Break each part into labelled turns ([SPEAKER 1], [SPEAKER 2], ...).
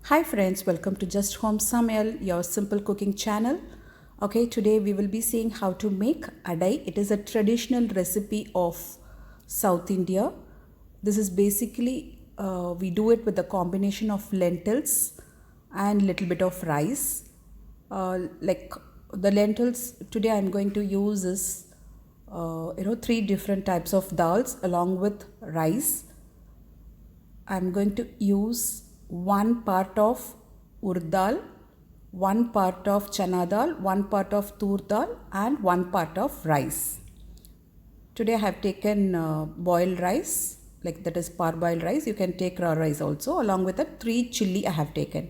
[SPEAKER 1] Hi friends, welcome to Just Home Samuel, your simple cooking channel. Okay, today we will be seeing how to make adai. It is a traditional recipe of South India. This is basically we do it with a combination of lentils and little bit of rice. Like the lentils today, I'm going to use is three different types of dals along with rice. I'm going to use one part of urd dal, one part of chana dal, one part of tur dal, and one part of rice. Today I have taken boiled rice, like that is parboiled rice. You can take raw rice also. Along with that, 3 chilli I have taken.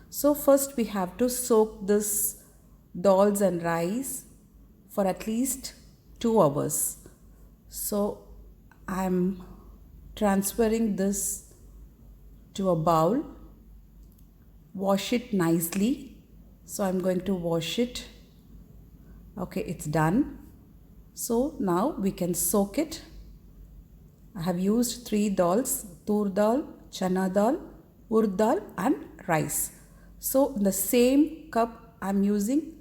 [SPEAKER 1] So first we have to soak this dals and rice for at least 2 hours. So I'm transferring this to a bowl. Wash it nicely. So I'm going to wash it. Okay, it's done. So now we can soak it. I have used 3 dals: tur dal, chana dal, urd dal, and rice. So in the same cup I'm using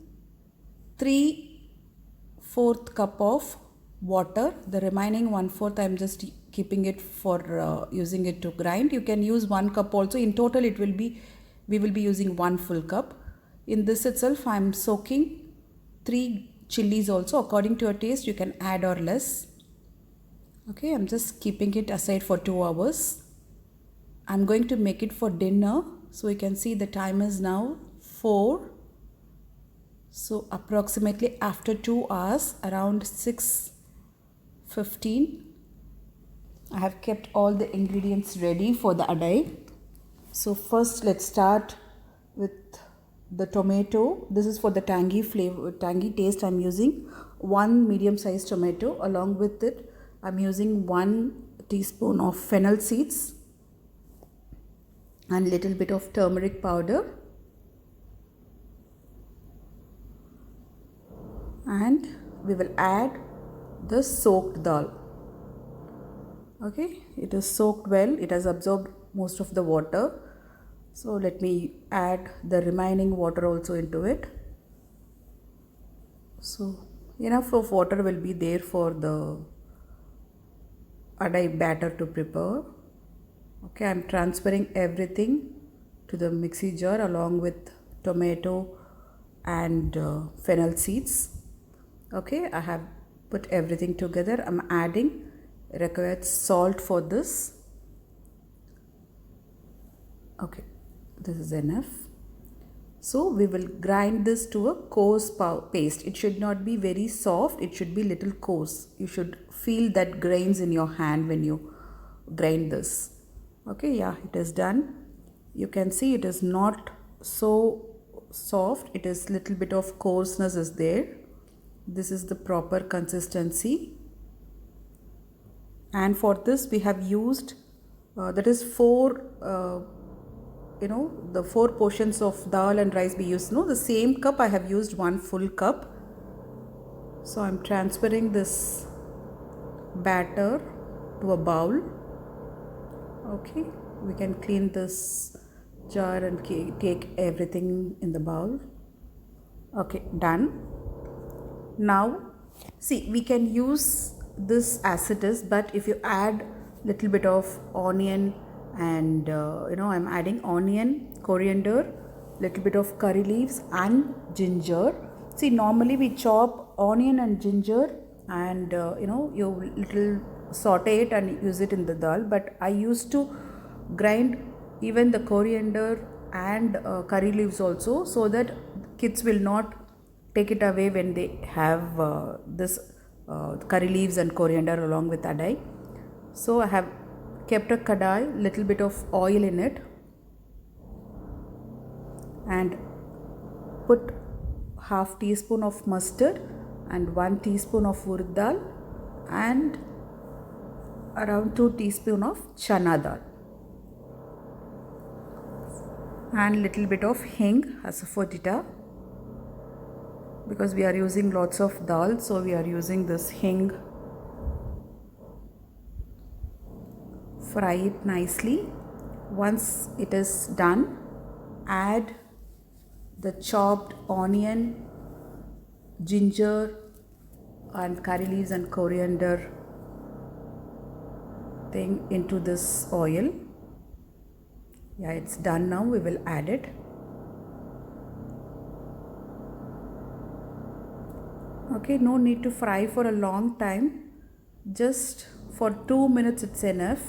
[SPEAKER 1] 3/4 cup of water. The remaining 1/4 I'm just keeping it for using it to grind. You can use 1 cup also. In total we will be using 1 full cup. In this itself I'm soaking 3 chilies also. According to your taste you can add or less. Okay, I'm just keeping it aside for 2 hours. I'm going to make it for dinner. So you can see the time is now 4. So approximately after 2 hours, around 6:15, I have kept all the ingredients ready for the adai. So first let's start with the tomato. This is for the tangy flavor, tangy taste. I'm using 1 medium sized tomato. Along with it, I'm using 1 teaspoon of fennel seeds and little bit of turmeric powder, and we will add the soaked dal. Okay, it is soaked well. It has absorbed most of the water. So let me add the remaining water also into it. So enough of water will be there for the adai batter to prepare. Okay, I'm transferring everything to the mixie jar along with tomato and fennel seeds. Okay, I have put everything together. I'm adding required salt for this. Okay, this is enough. So we will grind this to a coarse paste. It should not be very soft. It should be little coarse. You should feel that grains in your hand when you grind this. Okay, yeah, it is done. You can see it is not so soft. It is little bit of coarseness is there. This is the proper consistency. And for this we have used that is 4 the 4 portions of dal and rice we used. The same cup I have used 1 full cup. So I'm transferring this batter to a bowl. Okay, we can clean this jar and take everything in the bowl. Okay, done. Now see, we can use this as it is, but if you add little bit of onion and I'm adding onion, coriander, little bit of curry leaves and ginger. See, normally we chop onion and ginger and you little saute it and use it in the dal, but I used to grind even the coriander and curry leaves also, so that kids will not take it away when they have this curry leaves and coriander along with adai. So I have kept a kadai, little bit of oil in it, and put half teaspoon of mustard and 1 teaspoon of urd dal and around 2 teaspoon of chana dal and little bit of hing as a asafoetida. Because we are using lots of dal, so we are using this hing. Fry it nicely. Once it is done, add the chopped onion, ginger and curry leaves and coriander thing into this oil. Yeah, it's done now. We will add it. Okay, no need to fry for a long time. Just for 2 minutes it's enough.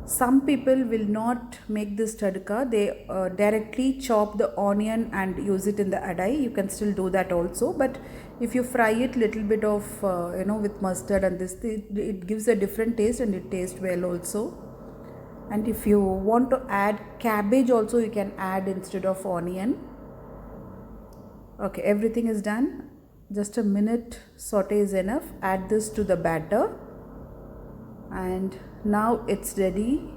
[SPEAKER 1] Some people will not make this tadka. They directly chop the onion and use it in the adai. You can still do that also. But if you fry it little bit of with mustard and this, it gives a different taste and it tastes well also. And if you want to add cabbage also, you can add instead of onion. Okay, everything is done. Just a minute saute is enough. Add this to the batter. And now it's ready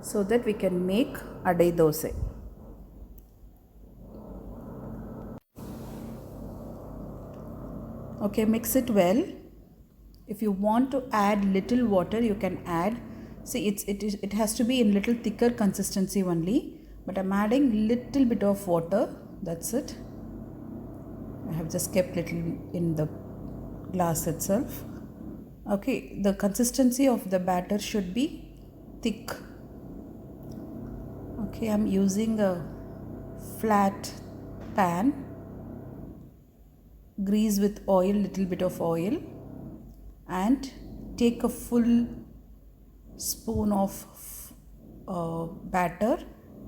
[SPEAKER 1] so that we can make adai dosa. Okay, mix it well. If you want to add little water, you can add. See, it has to be in little thicker consistency only, but I'm adding little bit of water. That's it. I have just kept little in the glass itself. Okay, the consistency of the batter should be thick. Okay, I'm using a flat pan. Grease with oil, little bit of oil, and take a full spoon of batter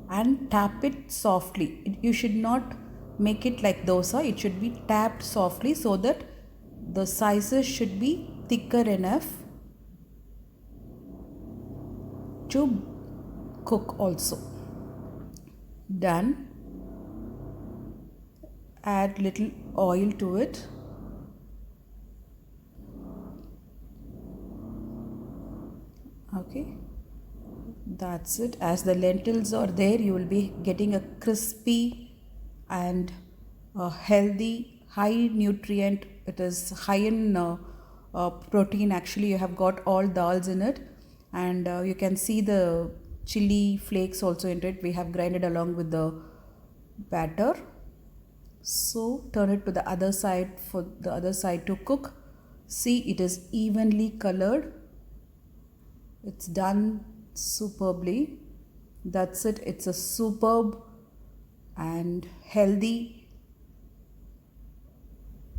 [SPEAKER 1] and tap it softly. You should not make it like dosa. It should be tapped softly so that the sizes should be thicker enough to cook also. Done. Add little oil to it. Okay, that's it. As the lentils are there, you will be getting a crispy and healthy, high nutrient. It is high in protein. Actually, you have got all dals in it, and you can see the chili flakes also in it. We have grinded along with the batter. So turn it to the other side for the other side to cook. See, it is evenly colored. It's done superbly. That's it. It's a superb and healthy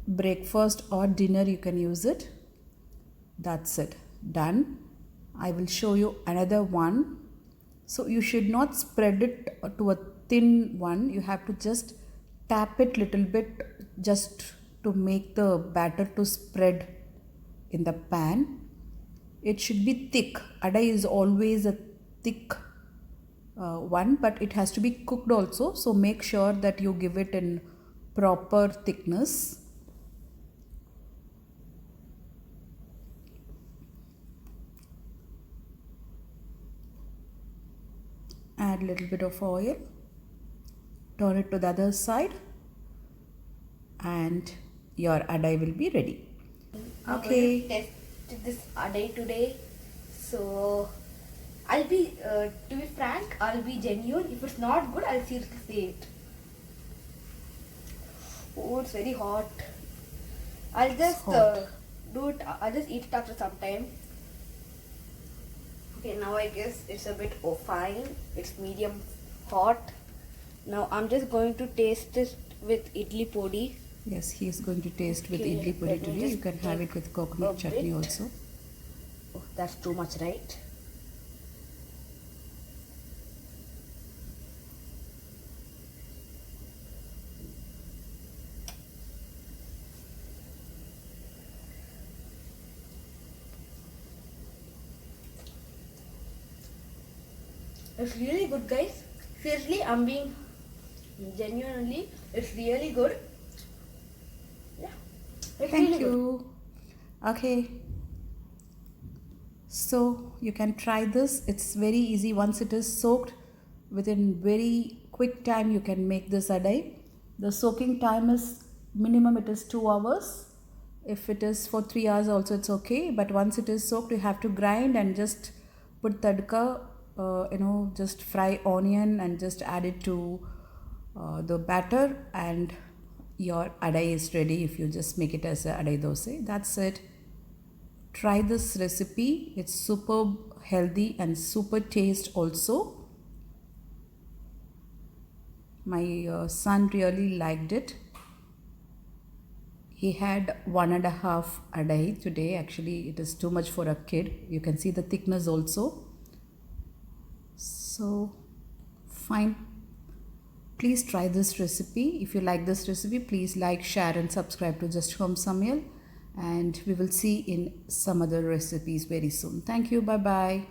[SPEAKER 1] breakfast or dinner. You can use it. That's it. Done. I will show you another one. So you should not spread it to a thin one. You have to just tap it little bit just to make the batter to spread in the pan. It should be thick. Adai is always a thick one, but it has to be cooked also. So make sure that you give it in proper thickness. Add a little bit of oil. Turn it to the other side and your adai will be ready. Okay.
[SPEAKER 2] Test this adai today. So I'll be, to be frank, I'll be genuine. If it's not good, I'll seriously say it. Oh, it's very hot. I'll just do it. I'll just eat it after some time. Okay, now I guess it's a bit fine. It's medium hot. Now I'm just going to taste it with idli podi.
[SPEAKER 1] Yes, he is going to taste with
[SPEAKER 2] Okay,
[SPEAKER 1] idli puri
[SPEAKER 2] let me
[SPEAKER 1] today. You
[SPEAKER 2] just
[SPEAKER 1] can have
[SPEAKER 2] take
[SPEAKER 1] it with coconut
[SPEAKER 2] a
[SPEAKER 1] chutney
[SPEAKER 2] bit.
[SPEAKER 1] also.
[SPEAKER 2] Oh, that's too much, right? It's really good, guys. Seriously, I'm being genuinely. It's really good. Yeah. It's
[SPEAKER 1] Thank
[SPEAKER 2] really good.
[SPEAKER 1] you. Okay. So you can try this. It's very easy. Once it is soaked, within very quick time you can make this adai. The soaking time is minimum, it is 2 hours. If it is for 3 hours also it's okay. But once it is soaked, you have to grind and just put tadka just fry onion and just add it to the batter, and your adai is ready. If you just make it as a adai dosa, that's it. Try this recipe. It's super healthy and super taste also. My son really liked it. He had 1.5 adai today. Actually, it is too much for a kid. You can see the thickness also. So, fine. Please try this recipe. If you like this recipe, please like, share and subscribe to Just Home Samayal. And we will see in some other recipes very soon. Thank you. Bye-bye.